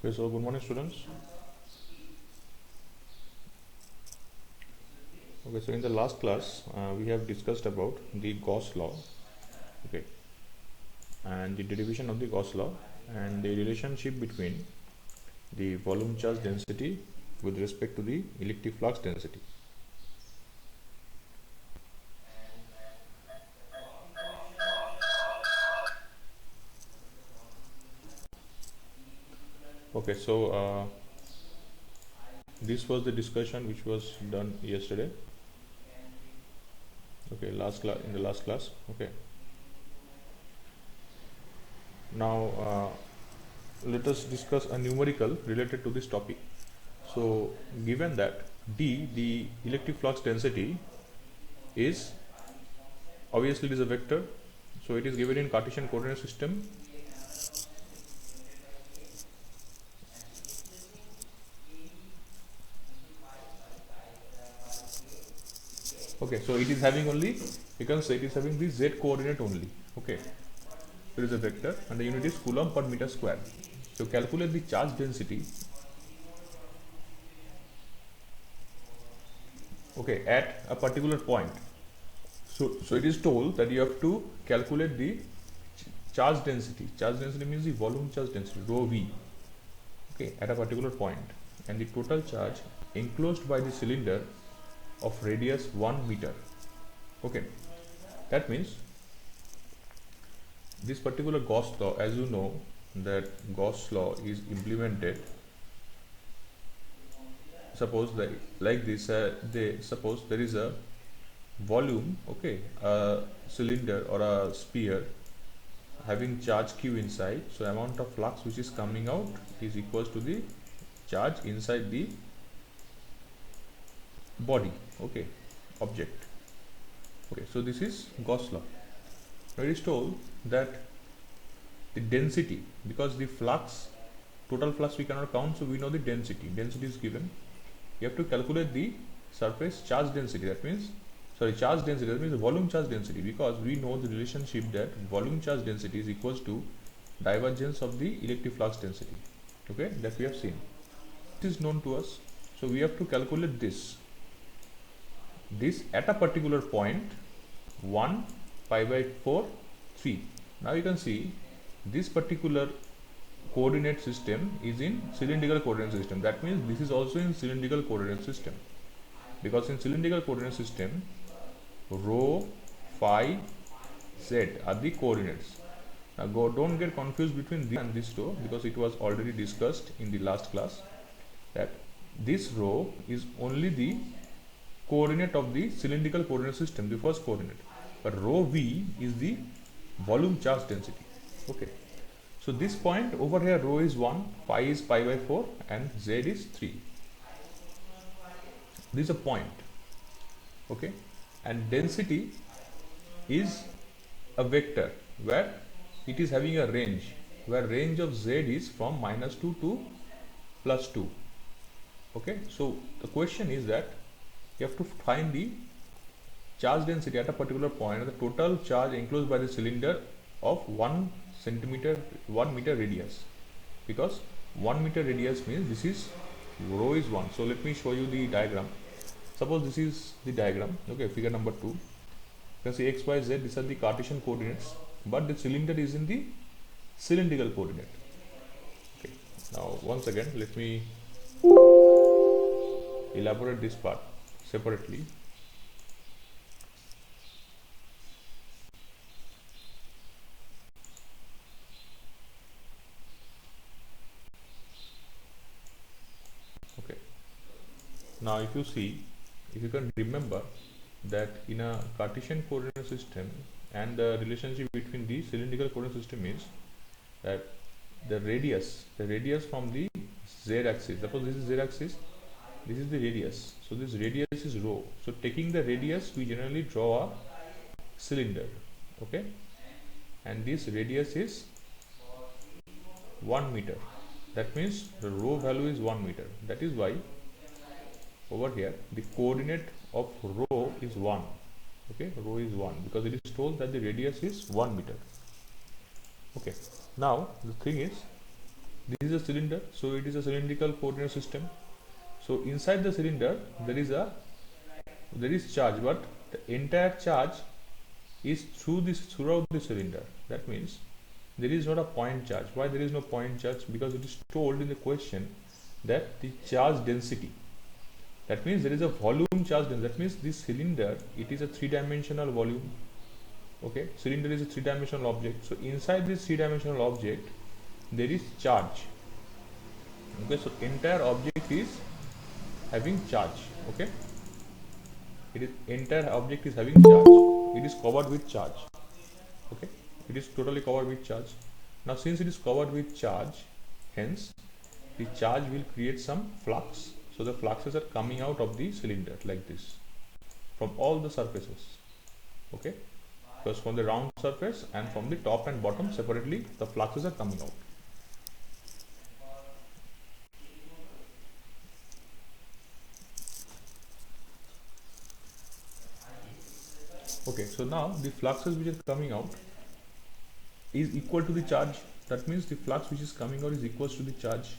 Okay, so good morning, students. Okay, so in the last class, we have discussed about the Gauss law, okay, and the derivation of the Gauss law and the relationship between the volume charge density with respect to the electric flux density. Okay, so this was the discussion which was done yesterday. Okay, last class in the last class. Okay. Now let us discuss a numerical related to this topic. So given that d, the electric flux density, is obviously it is a vector, so it is given in Cartesian coordinate system. Okay, so it is having only, you can say it is having the z coordinate only. Okay, so it is a vector and the unit is coulomb per meter square. So calculate the charge density, okay, at a particular point. So it is told that you have to calculate the charge density. Charge density means the volume charge density, rho v, okay, at a particular point, and the total charge enclosed by the cylinder of radius 1 meter. Okay, that means this particular Gauss law, as you know, that Gauss law is implemented. Suppose that like this, they suppose there is a volume, okay, a cylinder or a sphere having charge q inside, so amount of flux which is coming out is equals to the charge inside the body, okay, object. Okay, so this is Gauss law. Now it is told that the density, because the flux, total flux we cannot count, so we know the density is given. You have to calculate the surface charge density, that means charge density, that means the volume charge density, because we know the relationship that volume charge density is equals to divergence of the electric flux density, okay, that we have seen. It is known to us, so we have to calculate this at a particular point 1 pi by 4 3. Now you can see this particular coordinate system is in cylindrical coordinate system, that means this is also in cylindrical coordinate system, because in cylindrical coordinate system rho, phi, z are the coordinates. Now don't get confused between this and this row, because it was already discussed in the last class that this row is only the coordinate of the cylindrical coordinate system, the first coordinate, but rho v is the volume charge density. Okay, so this point over here, rho is 1, phi is pi by 4, and z is 3. This is a point. Okay, and density is a vector where it is having a range, where range of z is from -2 to +2. Okay, so the question is that you have to find the charge density at a particular point, the total charge enclosed by the cylinder of 1 meter radius, because 1 meter radius means this is rho is 1. So let me show you the diagram. Suppose this is the diagram. Okay, figure number 2. You can see x, y, z, these are the Cartesian coordinates, but the cylinder is in the cylindrical coordinate. Okay, now once again let me elaborate this part separately. Okay, now if you can remember that in a Cartesian coordinate system, and the relationship between the cylindrical coordinate system is that the radius from the z axis, suppose this is z axis, this is the radius, so this radius is rho. So taking the radius, we generally draw a cylinder. Okay, and this radius is 1 meter. That means the rho value is 1 meter. That is why over here the coordinate of rho is 1. Okay, rho is 1 because it is told that the radius is 1 meter. Okay, now the thing is, this is a cylinder, so it is a cylindrical coordinate system. So inside the cylinder there is charge, but the entire charge is throughout the cylinder. That means there is not a point charge. Why there is no point charge? Because it is told in the question that the charge density. That means there is a volume charge density. That means this cylinder, it is a 3-dimensional volume. Okay, cylinder is a 3-dimensional object. So inside this 3-dimensional object there is charge. Okay, so entire object is having charge. Okay, entire object is having charge. It is covered with charge. Okay, it is totally covered with charge. Now since it is covered with charge, hence the charge will create some flux. So the fluxes are coming out of the cylinder like this from all the surfaces. Okay, because from the round surface and from the top and bottom separately the fluxes are coming out. Okay, so now the fluxes which are coming out is equal to the charge. That means the flux which is coming out is equal to the charge,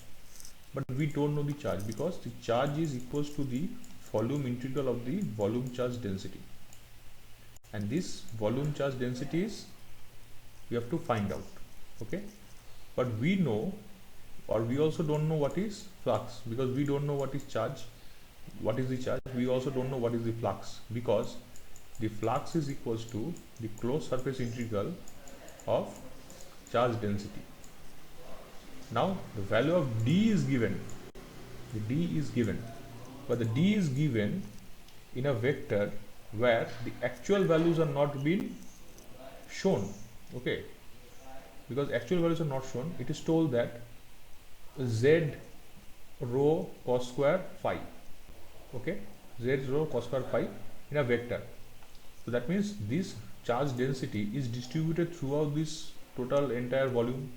but we don't know the charge because the charge is equal to the volume integral of the volume charge density, and this volume charge density is we have to find out. Okay, but we know, or we also don't know what is flux, because we don't know what is charge, what is the charge. We also don't know what is the flux, because the flux is equals to the closed surface integral of charge density. Now the value of d is given, the d is given, but the d is given in a vector where the actual values are not being shown. Okay, because actual values are not shown, it is told that z rho cos square phi. Okay, z rho cos square phi in a vector. So that means this charge density is distributed throughout this total entire volume.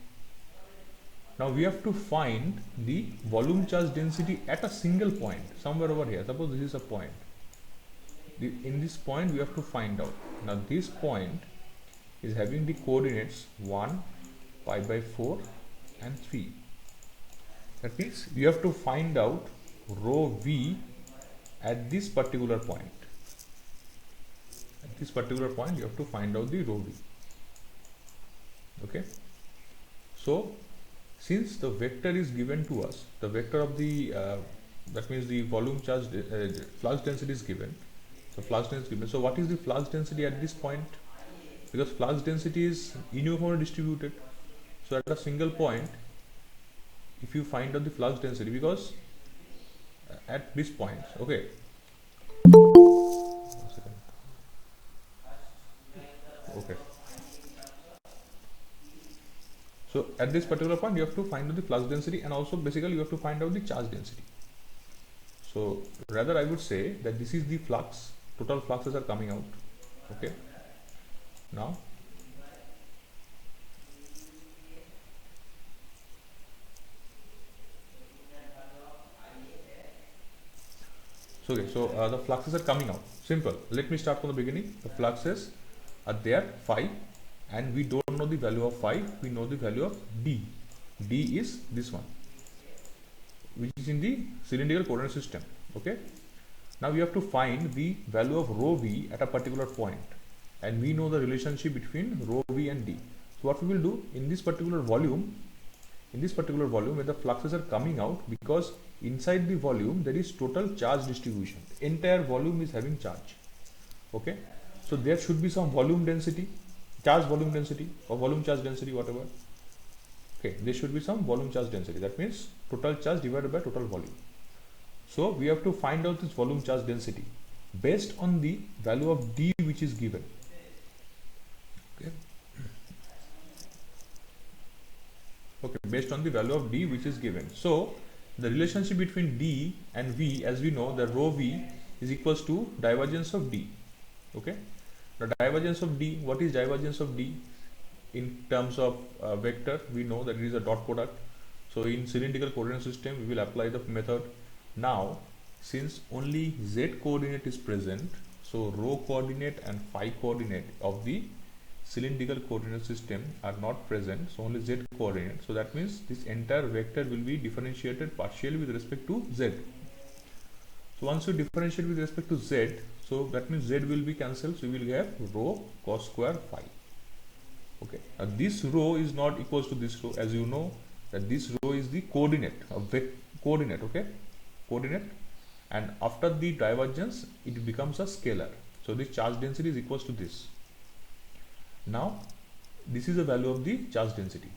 Now we have to find the volume charge density at a single point somewhere over here. Suppose this is a point. In this point we have to find out. Now this point is having the coordinates 1, pi by 4 and 3. That means you have to find out rho v at this particular point. At this particular point you have to find out the rho v. Okay, so since the vector is given to us, the vector of the that means the volume charge flux density is given, So flux density given. So what is the flux density at this point? Because flux density is uniformly distributed. So at a single point, if you find out the flux density, because at this point, okay, 1 second. Okay, so at this particular point you have to find out the flux density, and also basically you have to find out the charge density. So rather I would say that this is the flux, total fluxes are coming out. Okay, now the fluxes are coming out. Simple. Let me start from the beginning. The fluxes are there 5, and we don't know the value of 5. We know the value of D. D is this one, which is in the cylindrical coordinate system. Okay. Now we have to find the value of rho v at a particular point, and we know the relationship between rho v and D. So what we will do in this particular volume, where the fluxes are coming out, because inside the volume there is total charge distribution. Entire volume is having charge. Okay, so there should be some volume density, charge volume density, or volume charge density, whatever. Okay, there should be some volume charge density. That means total charge divided by total volume. So we have to find out this volume charge density based on the value of D which is given. Okay. Okay, based on the value of D which is given. So the relationship between D and V, as we know, the rho V is equals to divergence of D. Okay, the divergence of D, what is divergence of D in terms of vector? We know that it is a dot product. So in cylindrical coordinate system we will apply the method. Now since only Z coordinate is present, so rho coordinate and phi coordinate of the cylindrical coordinate system are not present, so only Z coordinate. So that means this entire vector will be differentiated partially with respect to Z. So once you differentiate with respect to Z, so that means Z will be cancelled, so we will have rho cos square phi. Okay, now this rho is not equals to this rho, as you know that this rho is the coordinate, coordinate, okay, coordinate, and after the divergence it becomes a scalar. So the charge density is equals to this. Now this is the value of the charge density.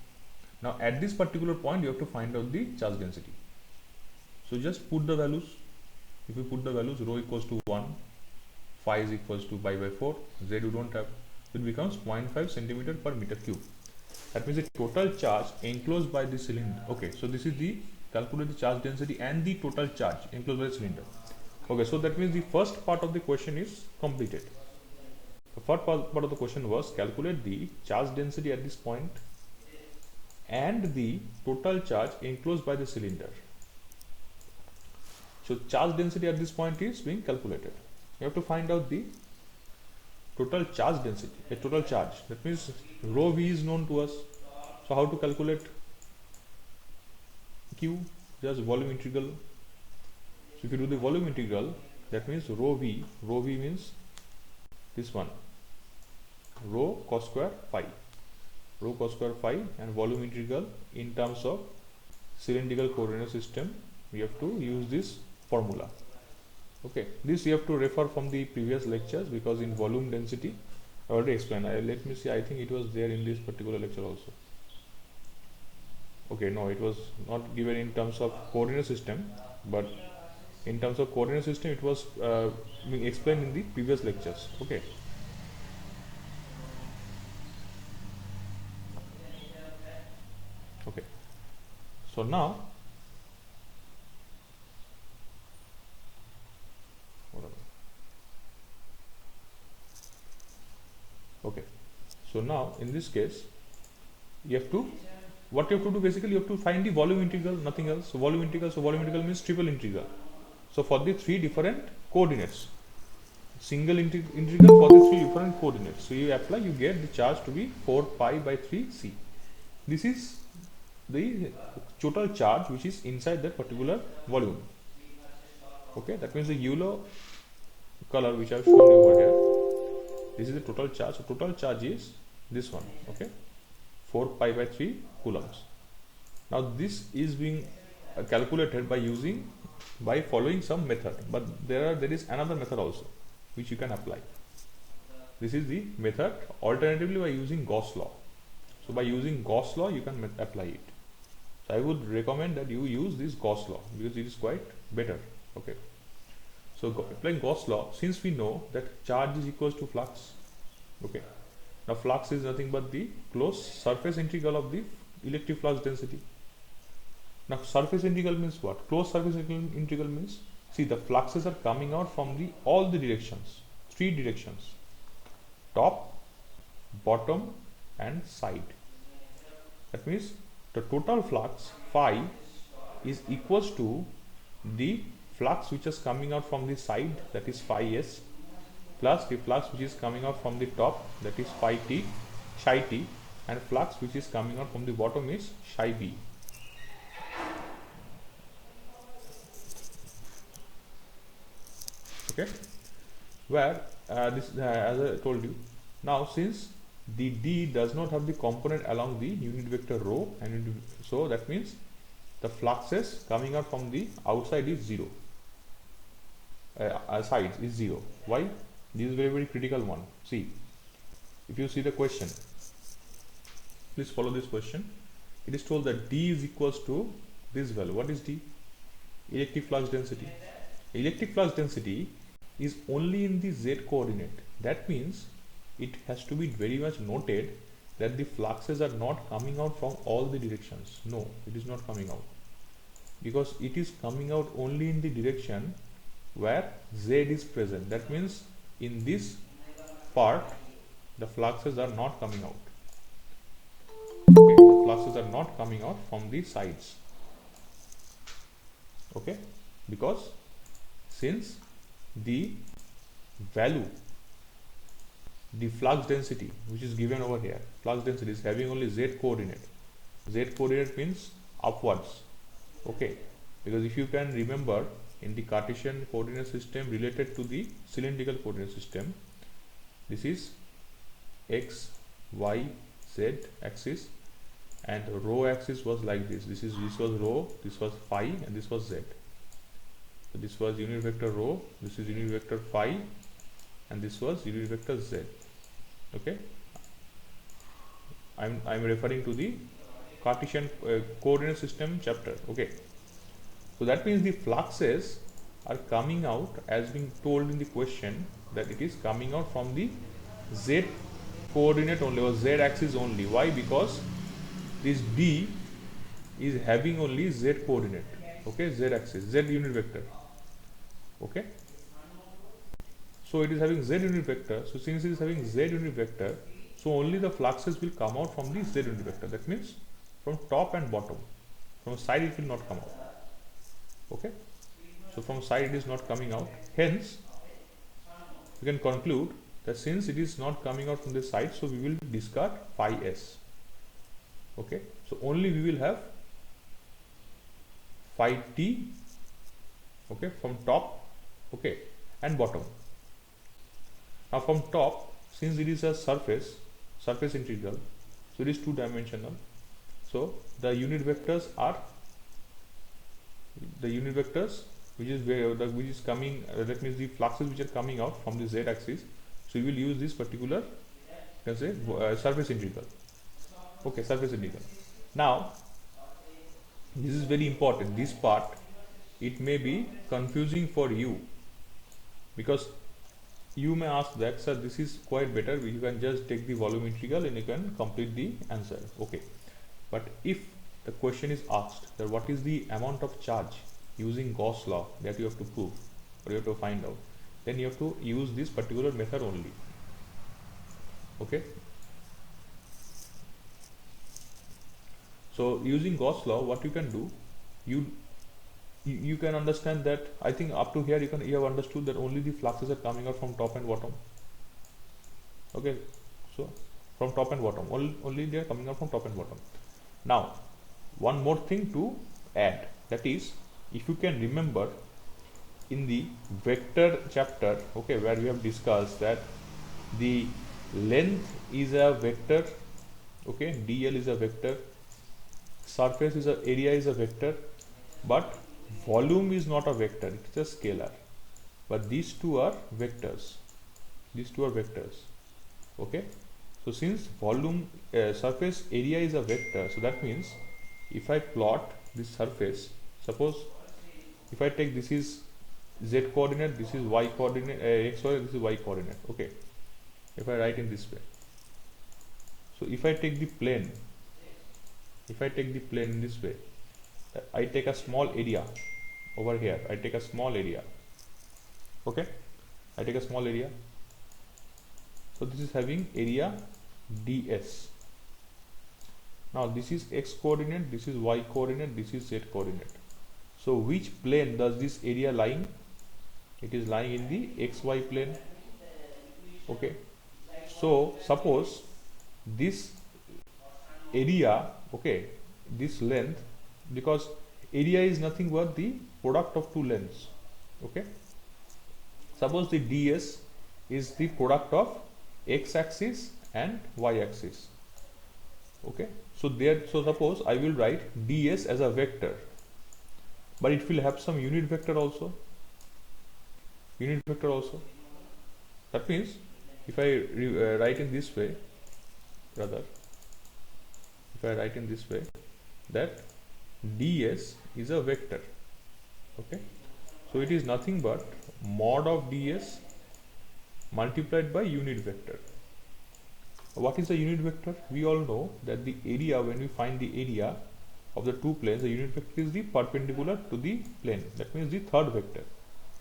Now at this particular point you have to find out the charge density. So just put the values. If you put the values, rho equals to 1, phi is equals to pi by 4, Z you don't have, it becomes 0.5 centimeter per meter cube. That means the total charge enclosed by the cylinder. Okay, so this is the calculate the charge density and the total charge enclosed by the cylinder. Okay, so that means the first part of the question is completed. The first part of the question was calculate the charge density at this point and the total charge enclosed by the cylinder. So charge density at this point is being calculated. You have to find out the total charge density, a total charge. That means rho v is known to us. So how to calculate Q? Just volume integral. So if you do the volume integral, that means rho v means this one, rho cos square phi, and volume integral in terms of cylindrical coordinate system, we have to use this formula. Okay, this you have to refer from the previous lectures, because in volume density I already explained. Let me see, I think it was there in this particular lecture also. Okay, no, it was not given in terms of coordinate system, but in terms of coordinate system it was being explained in the previous lectures. Okay, okay, so now okay, so now in this case you have to, what you have to do, basically you have to find the volume integral, nothing else. So volume integral means triple integral. So for the three different coordinates, single integral for the three different coordinates. So you apply, you get the charge to be 4 pi by 3 c. This is the total charge which is inside that particular volume. Okay, that means the yellow color which I have shown you over here, this is the total charge. So total charge is this one. Okay, 4 pi by 3 coulombs. Now this is being calculated by following some method, but there is another method also. which you can apply. This is the method. Alternatively, by using Gauss law. So by using Gauss law, you can apply it. So I would recommend that you use this Gauss law because it is quite better. Okay. So applying Gauss law, since we know that charge is equals to flux. Okay. Now flux is nothing but the closed surface integral of the electric flux density. Now surface integral means what? Closed surface integral means, see, the fluxes are coming out from the all the directions, 3 directions: top, bottom and side. That means the total flux phi is equals to the flux which is coming out from the side, that is phi s, plus the flux which is coming out from the top, that is phi t, psi t, and flux which is coming out from the bottom is psi b. Okay, where this as I told you, now since the D does not have the component along the unit vector rho, and so that means the fluxes coming out from the outside is 0, sides is 0. Why? This is very critical one. See, if you see the question, please follow this question. It is told that D is equals to this value. What is D? Electric flux density. Electric flux density is only in the z coordinate. That means it has to be very much noted that the fluxes are not coming out from all the directions. No, it is not coming out, because it is coming out only in the direction where z is present. That means in this part the fluxes are not coming out. Okay, the fluxes are not coming out from the sides. Okay, because since the value, the flux density which is given over here, flux density is having only z coordinate. Z coordinate means upwards. Okay, because if you can remember, in the Cartesian coordinate system related to the cylindrical coordinate system, this is x, y, z axis, and rho axis was like this. This was rho, this was phi, and this was z. So this was unit vector rho, this is unit vector phi, and this was unit vector z. Okay, I'm referring to the Cartesian coordinate system chapter. Okay, so that means the fluxes are coming out, as being told in the question, that it is coming out from the z coordinate only, or z axis only. Why? Because this D is having only z coordinate. Okay, z axis, z unit vector. Okay, so it is having z unit vector. So since it is having z unit vector, so only the fluxes will come out from the z unit vector. That means from top and bottom. From side it will not come out. Okay, so from side it is not coming out. Hence, we can conclude that since it is not coming out from the side, so we will discard phi s. Okay, so only we will have phi t. Okay, from top. Okay, and bottom. Now from top, since it is a surface integral, so it is 2-dimensional. So the unit vectors are which is coming, that means the fluxes which are coming out from the z axis. So we will use this particular, you can say, surface integral. Okay, surface integral. Now this is very important. This part, it may be confusing for you, because you may ask that, sir, this is quite better, you can just take the volume integral and you can complete the answer. Okay, but if the question is asked that what is the amount of charge using Gauss law that you have to prove or you have to find out, then you have to use this particular method only. Okay, so using Gauss law, what you can do, you can understand that, I think up to here you have understood that only the fluxes are coming out from top and bottom. Okay, so from top and bottom, only they are coming out from top and bottom. Now one more thing to add, that is, if you can remember in the vector chapter, okay, where we have discussed that the length is a vector, okay, dl is a vector, surface is a area is a vector, but volume is not a vector, it is a scalar. But these two are vectors. these two are vectors. Okay, so since volume surface area is a vector, so that means if I plot this surface, suppose if I take this is z coordinate, this is y coordinate, x coordinate, this is y coordinate. Okay, if I write in this way, so if I take the plane, in this way, I take a small area over here, I take a small area. Okay, I take a small area, so this is having area ds. Now this is x coordinate, this is y coordinate, this is z coordinate. So which plane does this area lying? It is lying in the xy plane. Okay, so suppose this area, okay, this length, because area is nothing but the product of two lengths. Okay, suppose the ds is the product of x axis and y axis. Okay, so suppose I will write ds as a vector, but it will have some unit vector also. That means if I write in this way, that ds is a vector. Okay, so it is nothing but mod of ds multiplied by unit vector. What is the unit vector? We all know that the area, when we find the area of the two planes, the unit vector is the perpendicular to the plane. That means the third vector.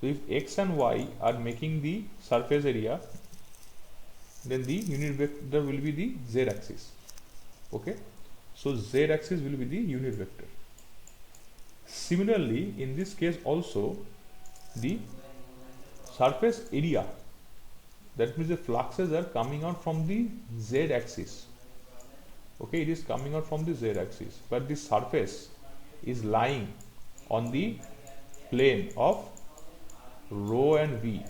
So if x and y are making the surface area, then the unit vector will be the z axis. Okay, so z axis will be the unit vector. Similarly, in this case also, the surface area, that means the fluxes are coming out from the z axis. Okay, it is coming out from the z axis, but the surface is lying on the plane of rho and v,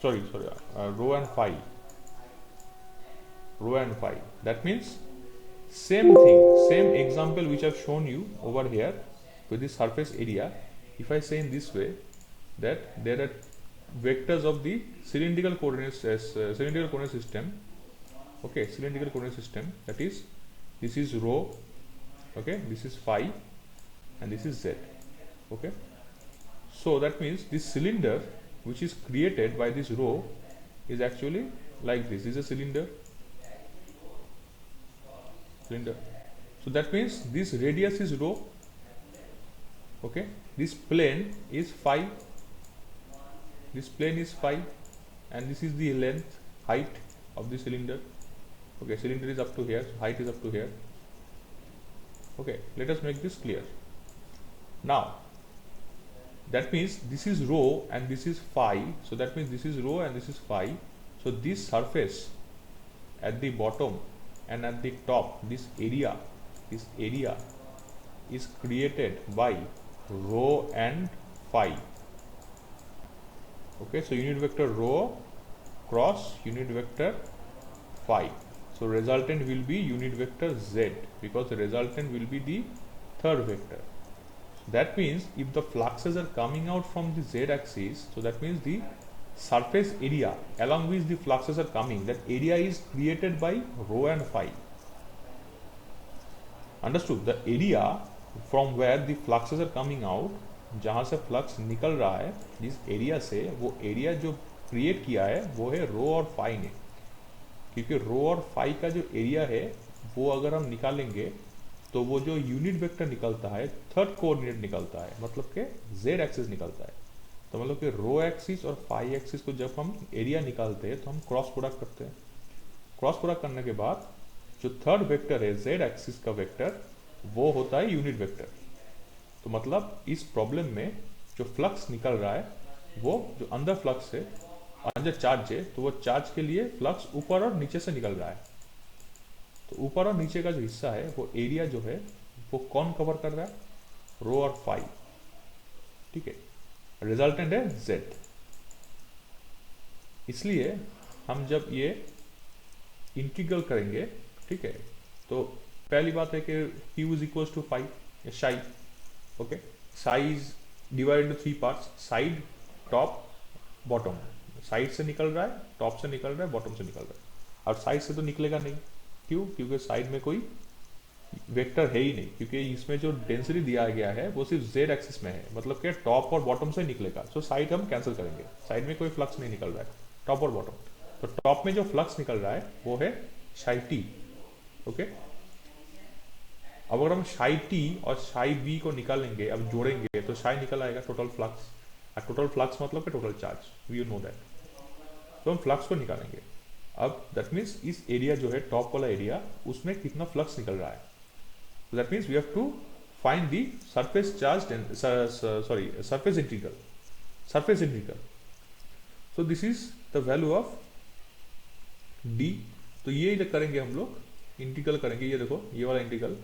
rho and phi. That means same thing, same example which I have shown you over here with the surface area. If I say in this way, that there are vectors of the cylindrical coordinate system. Okay, cylindrical coordinate system, that is, this is rho, okay, this is phi, and this is z. Okay, so that means this cylinder which is created by this rho is actually like this. This is a cylinder. So that means this radius is rho. Okay, this plane is phi, and this is the length, height of the cylinder. Okay, cylinder is up to here, so height is up to here. Okay, let us make this clear. Now that means this is rho and this is phi, so that means this is rho and this is phi. So this surface at the bottom and at the top, this area is created by rho and phi. Okay, so unit vector rho cross unit vector phi. So resultant will be unit vector z, because the resultant will be the third vector. That means if the fluxes are coming out from the z axis, so that means the surface area along which the fluxes are coming, that area is created by rho and phi. Understood? The area from where the fluxes are coming out, जहाँ से flux निकल रहा है जिस area से, वो area जो create किया है वो है रो और फाई ने. क्योंकि रो और फाई का जो एरिया है वो अगर हम निकालेंगे तो वो जो यूनिट वेक्टर निकलता है थर्ड कोऑर्डिनेट निकलता है, मतलब के जेड एक्सिस निकलता है. तो मतलब कि रो एक्सिस और फाई एक्सिस को जब हम एरिया निकालते हैं तो हम क्रॉस प्रोडक्ट करते हैं. क्रॉस प्रोडक्ट करने के बाद जो थर्ड वेक्टर है जेड एक्सिस का वेक्टर, वो होता है यूनिट वेक्टर. तो मतलब इस प्रॉब्लम में जो फ्लक्स निकल रहा है, वो जो अंदर फ्लक्स है, अंदर चार्ज है, तो वो चार्ज के लिए फ्लक्स ऊपर और नीचे से निकल रहा है. तो ऊपर और नीचे का जो हिस्सा है वो एरिया जो है वो कौन कवर कर रहा है? रो और फाई. ठीक है, रिजल्टेंट है जेड. इसलिए हम जब ये इंटीग्रल करेंगे, ठीक है, तो पहली बात है कि Q is equal to phi या psi. Okay, psi is divided into three parts, side, top, bottom. Side से निकल रहा है, टॉप से निकल रहा है, बॉटम से निकल रहा है। और साइड से तो निकलेगा नहीं, क्यों? क्योंकि साइड में कोई वेक्टर है ही नहीं, क्योंकि इसमें जो डेंसिटी दिया गया है वो सिर्फ जेड एक्सिस में है, मतलब कि टॉप और बॉटम से निकलेगा। सो साइड हम कैंसिल करेंगे, साइड में कोई फ्लक्स नहीं निकल रहा है, टॉप और बॉटम। तो टॉप में जो फ्लक्स निकल रहा है वो है साई टी। ओके, अब अगर हम साई टी और साई बी को निकालेंगे, अब जोड़ेंगे तो साई निकल आएगा टोटल फ्लक्स। और टोटल फ्लक्स मतलब कि total charge, you know that. तो हम फ्लक्स को निकालेंगे। अब दैट मीन्स इस एरिया जो है टॉप वाला एरिया, उसमें कितना फ्लक्स निकल रहा है। That means we have to find the surface charge, sorry surface integral, surface integral. So this is the value of D. तो ये करेंगे हम लोग, इंटीग्रल करेंगे। ये देखो, ये वाला इंटीग्रल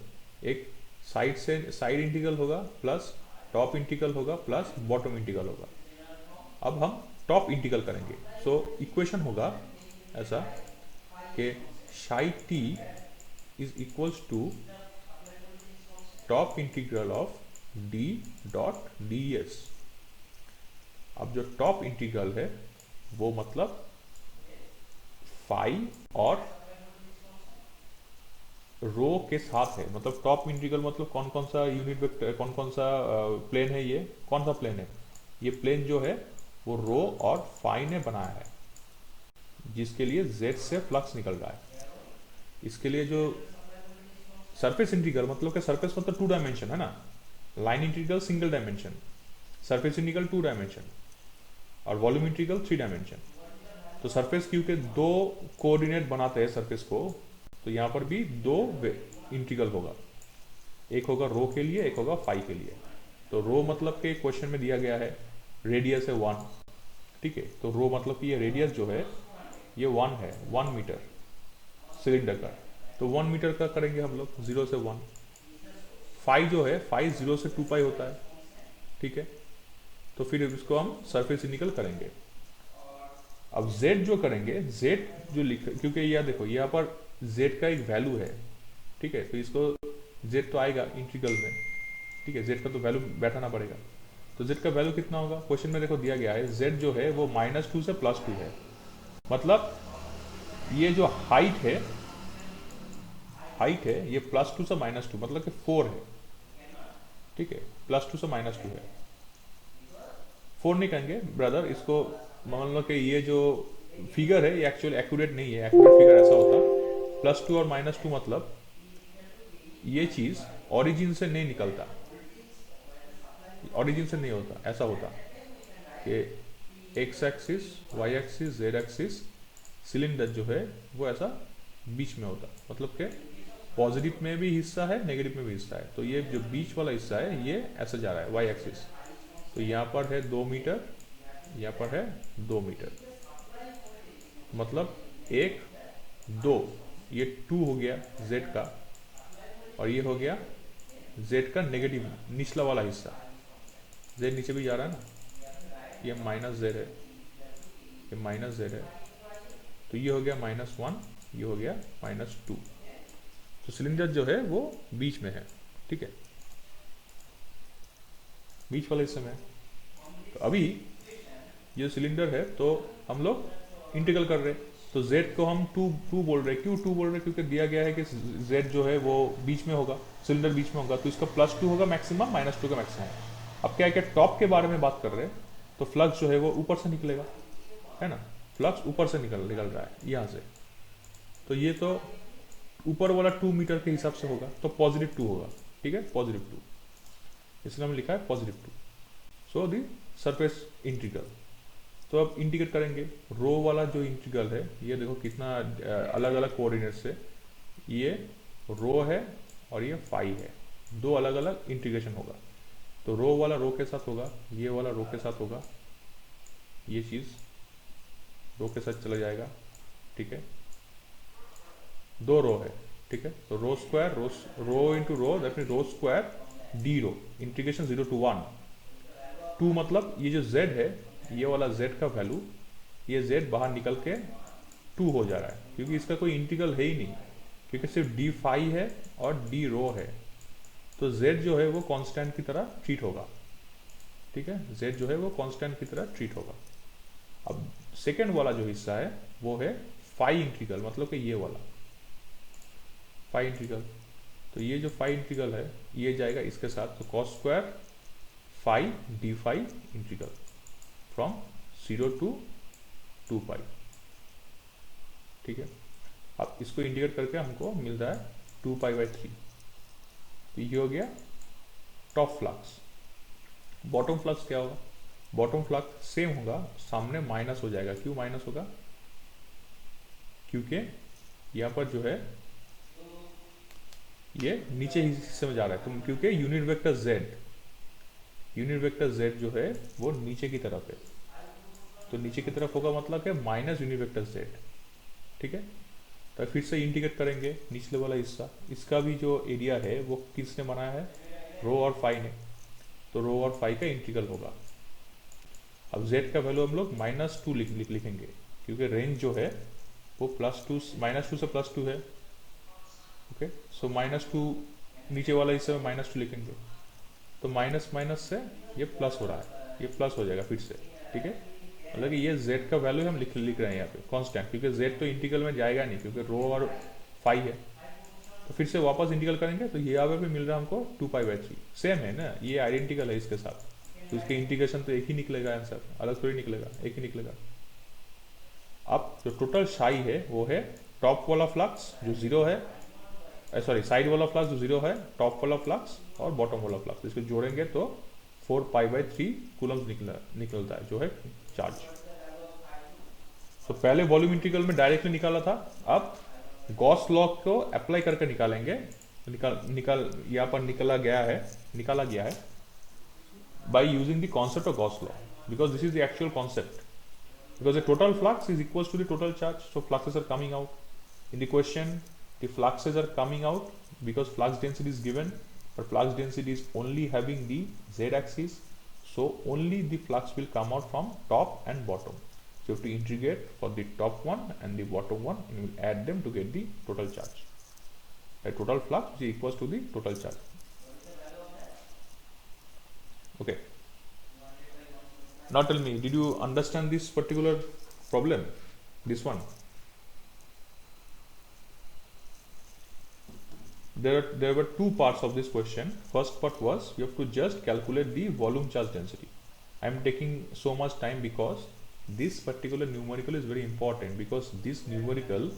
एक साइड से साइड इंटीग्रल होगा, प्लस टॉप इंटीग्रल होगा, प्लस बॉटम इंटीग्रल होगा। अब हम टॉप इंटीग्रल करेंगे। सो इक्वेशन होगा ऐसा कि psi T is equals to top integral of D dot D S. अब जो टॉप इंटीग्रल है वो मतलब फाई और रो के साथ है। मतलब टॉप इंटीग्रल मतलब कौन कौन सा यूनिट वेक्टर, कौन कौन सा प्लेन है, ये कौन सा प्लेन है, ये प्लेन जो है वो रो और फाई ने बनाया है, जिसके लिए जेड से फ्लक्स निकल रहा है। इसके लिए जो सरफेस इंटीग्रल मतलब कि सरफेस मतलब 2 डायमेंशन है ना, line integral single dimension, surface integral 2 dimension और वॉल्यूम इंटीग्रल 3 डायमेंशन। तो सरफेस क्योंकि 2 कोऑर्डिनेट बनाते हैं सरफेस को, तो यहाँ पर भी 2 इंटीग्रल होगा, एक होगा रो के लिए, एक होगा फाई के लिए। तो रो मतलब के क्वेश्चन में दिया गया है रेडियस है 1, ठीक है। तो रो मतलब कि ये रेडियस जो है ये 1 है, 1 मीटर सिलेंडर का। तो 1 मीटर का करेंगे हम लोग 0 से 1। फाई जो है, फाई 0 से 2 पाई होता है, ठीक है। तो फिर इसको हम सरफेस इंटीग्रल करेंगे। अब z जो करेंगे, z जो लिख, क्योंकि यह देखो यहाँ पर z का एक वैल्यू है, ठीक है। तो इसको z तो आएगा इंटीग्रल में, ठीक है, z का तो वैल्यू बैठाना पड़ेगा। तो z का वैल्यू कितना होगा, क्वेश्चन में देखो दिया गया है z जो है वो -2 से +2 है। मतलब ये जो हाइट है ये +2 से -2 मतलब कि 4 है, ठीक है। +2 से -2 है, 4 नहीं कहेंगे ब्रदर इसको। मान लो कि ये जो फिगर है ये एक्चुअली एक्यूरेट नहीं है, एक्यूरेट फिगर ऐसा होता +2 और -2 मतलब ये चीज ओरिजिन से नहीं निकलता, ओरिजिन से नहीं होता, ऐसा होता कि X axis, Y axis, Z axis, cylinder जो है वो ऐसा बीच में होता, मतलब कि पॉजिटिव में भी हिस्सा है, नेगेटिव में भी हिस्सा है। तो ये जो बीच वाला हिस्सा है ये ऐसा जा रहा है वाई एक्सिस। तो यहाँ पर है 2 मीटर, यहाँ पर है 2 मीटर, मतलब 1 2, ये 2 हो गया z का, और ये हो गया z का नेगेटिव निचला वाला हिस्सा, z नीचे भी जा रहा है ना, ये -z है, ये -z है। तो ये हो गया -1, ये हो गया -2। तो सिलेंडर जो है वो बीच में है, ठीक है, बीच वाले हिस्से में है। तो अभी ये सिलेंडर है तो हम लोग इंटीग्रल कर रहे हैं। तो z को हम 2 बोल रहे हैं। क्यों 2 बोल रहे हैं? क्योंकि दिया गया है कि z जो है वो बीच में होगा, सिलेंडर बीच में होगा, तो इसका +2 होगा मैक्सिमम, -2 का मैक्सिमम। अब क्या है कि टॉप के बारे में बात कर रहे हैं, तो फ्लक्स जो है वो ऊपर से निकलेगा, है ना, फ्लक्स ऊपर से निकल रहा है यहाँ से। तो ये तो ऊपर वाला 2 मीटर के हिसाब से होगा, तो +2 होगा, ठीक है, +2, इसलिए हमने लिखा है +2। सो दी सरफेस इंटीग्रल। तो अब इंटीग्रेट करेंगे, रो वाला जो इंटीग्रल है ये देखो कितना अलग अलग कोऑर्डिनेट से, ये रो है और ये फाई है, 2 अलग अलग इंटीग्रेशन होगा। तो रो वाला रो के साथ होगा, ये वाला रो के साथ होगा, ये चीज रो के साथ चला जाएगा, ठीक है, 2 रो है, ठीक है। तो rho square, rho into rho, that mean rho square d rho, integration 0 to 1। 2 मतलब ये जो z है, ये वाला z का वैल्यू, ये z बाहर निकल के 2 हो जा रहा है, क्योंकि इसका कोई इंटीग्रल है ही नहीं, क्योंकि सिर्फ डी फाई है और डी रो है। तो z जो है वो कांस्टेंट की तरह ट्रीट होगा, ठीक है, z जो है वो कांस्टेंट की तरह ट्रीट होगा। अब सेकेंड वाला जो हिस्सा है वो है फाई इंटीग्रल, मतलब कि ये वाला फाई इंटीग्रल। तो ये जो फाई इंटीग्रल है ये जाएगा इसके साथ, तो cos square phi D phi integral from 0 to 2 pi. ठीक है, अब इसको इंटीग्रेट करके हमको मिल रहा है 2 पाई बाई 3। तो ये हो गया टॉप फ्लक्स। बॉटम फ्लक्स क्या होगा? बॉटम फ्लक्स सेम होगा, सामने माइनस हो जाएगा। क्यों माइनस होगा? क्योंकि यहाँ पर जो है ये नीचे हिस्से में जा रहा है, तो क्योंकि यूनिट वेक्टर z जो है वो नीचे की तरफ है, तो नीचे की तरफ होगा, मतलब है माइनस यूनिट वेक्टर z। ठीक है, तो फिर से इंटीग्रेट करेंगे निचले वाला हिस्सा। इसका भी जो एरिया है वो किसने बनाया है? रो और फाई ने। तो रो और फाई का इंटीग्रल होगा। अब z का वैल्यू हम लोग -2 लिखेंगे, क्योंकि रेंज जो है वो -2 से +2 है। ओके, सो -2 नीचे वाला हिस्से में -2 लिखेंगे, तो माइनस माइनस से ये प्लस हो रहा है, ये प्लस हो जाएगा फिर से। ठीक है, मतलब कि ये z का वैल्यू हम लिख रहे हैं यहाँ पे कांस्टेंट, क्योंकि z तो इंटीग्रल में जाएगा नहीं, क्योंकि रो और फाई है। तो फिर से वापस इंटीग्रल करेंगे, तो ये यहाँ पे मिल रहा है हमको 2 पाई बाई 3। सेम है ना, ये आइडेंटिकल है इसके साथ, तो इसके इंटीग्रेशन तो एक ही निकलेगा आंसर, अलग थोड़ी निकलेगा, एक ही निकलेगा। अब जो टोटल साई है वो है टॉप वाला फ्लक्स जो 0 है, सॉरी साइड वाला फ्लक्स जो 0 है, टॉप वाला फ्लक्स और बॉटम वाला फ्लक्स, इसको जोड़ेंगे तो 4 पाई बाई 3 कूलम्स निकलता है, जो है चार्ज। तो पहले वॉल्यूम इंटीग्रल में डायरेक्टली निकाला था, अब गॉस लॉ को अप्लाई करके निकालेंगे। यहाँ पर निकाला गया है by using the concept of Gauss law, because this is the actual concept, because the total flux is equals to the total charge, so fluxes are coming out in the question. The fluxes are coming out because flux density is given, but flux density is only having the z axis, so only the flux will come out from top and bottom. So you have to integrate for the top one and the bottom one, and you will add them to get the total charge. The total flux is equals to the total charge. Okay, now tell me, did you understand this particular problem, this one? There were two parts of this question. First part was you have to just calculate the volume charge density. I am taking so much time because this particular numerical is very important, because this numerical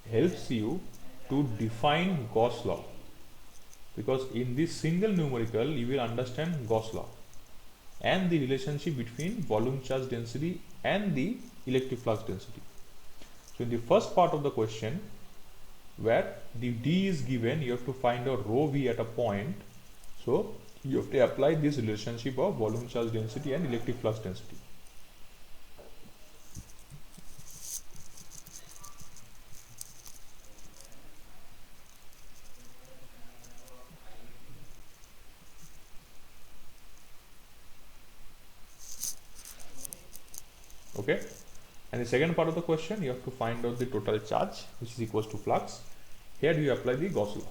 helps you to define Gauss law, because in this single numerical you will understand Gauss law and the relationship between volume charge density and the electric flux density. So in the first part of the question, where the d is given, you have to find out rho v at a point, so you have to apply this relationship of volume charge density and electric flux density. Okay, and the second part of the question, you have to find out the total charge, which is equals to flux. Here you apply the Gauss law.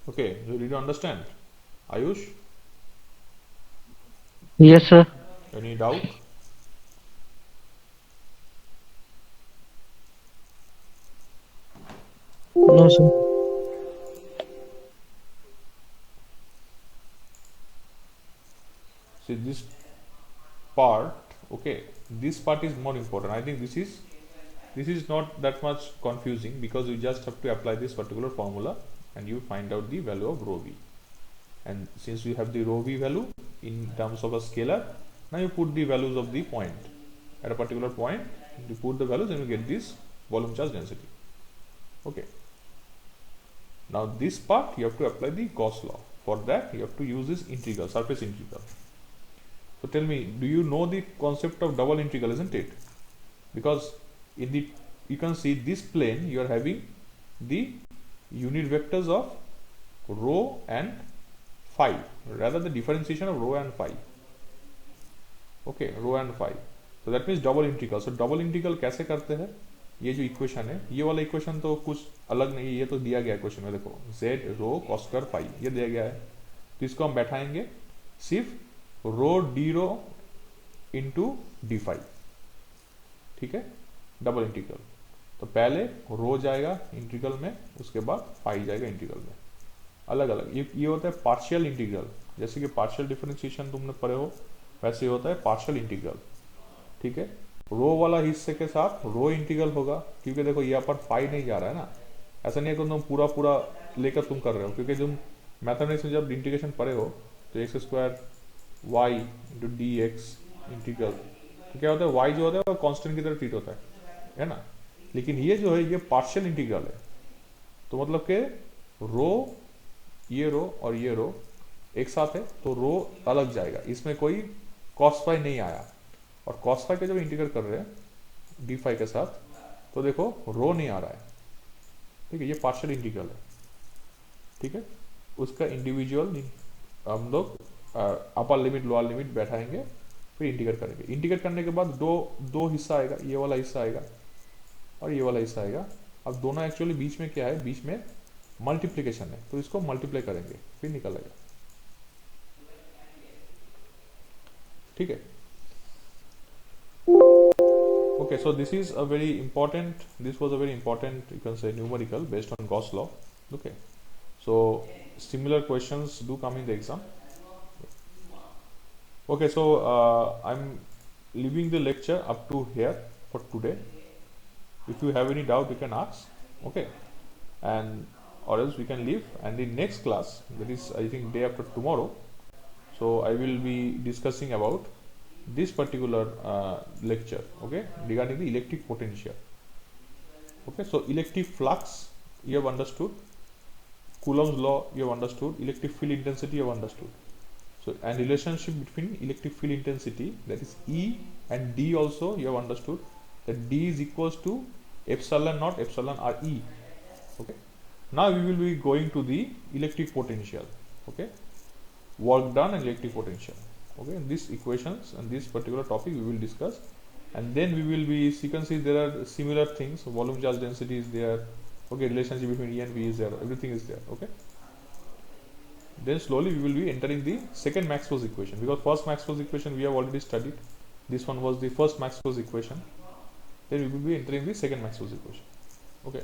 Okay, so did you understand, Ayush? Yes, sir. Any doubt? No, sir. See this part, okay, this part is more important. I think this is not that much confusing, because you just have to apply this particular formula and you find out the value of rho v. And since we have the rho v value in terms of a scalar, now you put the values of the point at a particular point, you put the values and you get this volume charge density. Okay, now this part you have to apply the Gauss law. For that you have to use this integral, surface integral. So tell me, do you know the concept of double integral, isn't it? Because in the, you can see this plane, you are having the unit vectors of rho and phi, rather the differentiation of rho and phi. Okay, rho and phi. So that means double integral. So double integral कैसे करते हैं? ये जो equation है, ये वाला equation तो कुछ अलग नहीं, ये तो दिया गया है क्वेश्चन में, देखो z rho cos square phi, ये दिया गया है। तो इसको हम बैठाएंगे सिर्फ rho D rho into D phi, ठीक है, डबल इंटीग्रल। तो पहले रो जाएगा इंटीग्रल में, उसके बाद फाई जाएगा इंटीग्रल में, अलग अलग। ये होता है पार्शियल इंटीग्रल, जैसे कि पार्शियल डिफरेंशिएशन तुमने पढ़े हो वैसे ही होता है पार्शियल इंटीग्रल, ठीक है। रो वाला हिस्से के साथ रो इंटीग्रल होगा, क्योंकि देखो यहाँ पर फाई नहीं जा रहा है ना, ऐसा नहीं है कि तुम पूरा पूरा लेकर तुम कर रहे हो, क्योंकि तुम मैथमेटिक्स में जब इंटीग्रेशन पढ़े हो तो X square Y into D X integral, तो क्या होता है वाई जो होता है वो कांस्टेंट की तरह ट्रीट होता है ना। लेकिन ये जो है ये पार्शियल इंटीग्रल है, तो मतलब कि रो और ये रो एक साथ है तो रो अलग जाएगा, इसमें कोई कॉस फाई नहीं आया। और कॉस फाई का जब इंटीग्रेट कर रहे हैं डी फाई के साथ, तो देखो रो नहीं आ रहा है, ठीक है, ये पार्शियल इंटीग्रल है, ठीक है। उसका इंडिविजुअल हम लोग अपर लिमिट लोअर लिमिट बैठाएंगे, फिर इंटीग्रेट करेंगे। इंटीग्रेट करने के बाद दो हिस्सा आएगा, ये वाला हिस्सा आएगा और ये वाला हिस्सा आएगा। अब दोनों एक्चुअली बीच में क्या है, बीच में मल्टीप्लीकेशन है, तो इसको मल्टीप्लाई करेंगे फिर निकलेगा, ठीक है। Okay, so this was a very important, you can say, numerical based on Gauss law. Okay, so similar questions do come in the exam. Okay, so I'm leaving the lecture up to here for today. If you have any doubt, you can ask. Okay, and or else we can leave. And the next class, that is I think day after tomorrow, so I will be discussing about this particular lecture, okay, regarding the electric potential. Okay, so electric flux you have understood, Coulomb's law you have understood, electric field intensity you have understood. So and relationship between electric field intensity, that is E, and D also you have understood, that D is equals to epsilon naught epsilon R E. Okay, now we will be going to the electric potential, okay, work done and electric potential. Okay, these equations and this particular topic we will discuss, and then we will be sequencing. There are similar things, volume charge density is there, okay, relationship between E and V is there, everything is there, okay. Then slowly we will be entering the second Maxwell's equation, because first Maxwell's equation we have already studied. This one was the first Maxwell's equation. Then we will be entering the second Maxwell's equation, okay.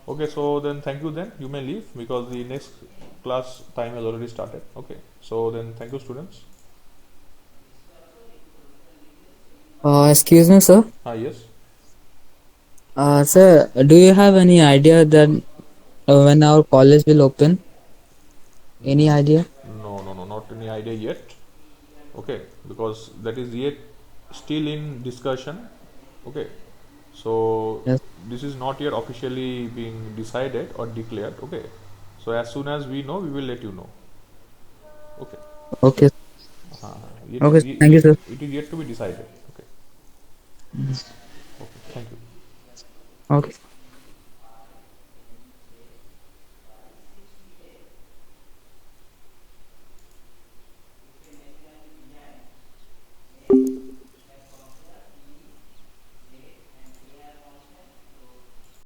Okay, so then thank you, then you may leave because the next class time has already started. Okay, so then thank you, students. Excuse me, sir. Yes. Sir, do you have any idea that when our college will open? Any idea? No, not any idea yet. Okay, because that is yet still in discussion. Okay, so Yes. this is not yet officially being decided or declared. Okay, so as soon as we know, we will let you know. Okay. Okay. It Okay. is Thank you, sir. it is yet to be decided. Okay. Okay. Thank you. Okay.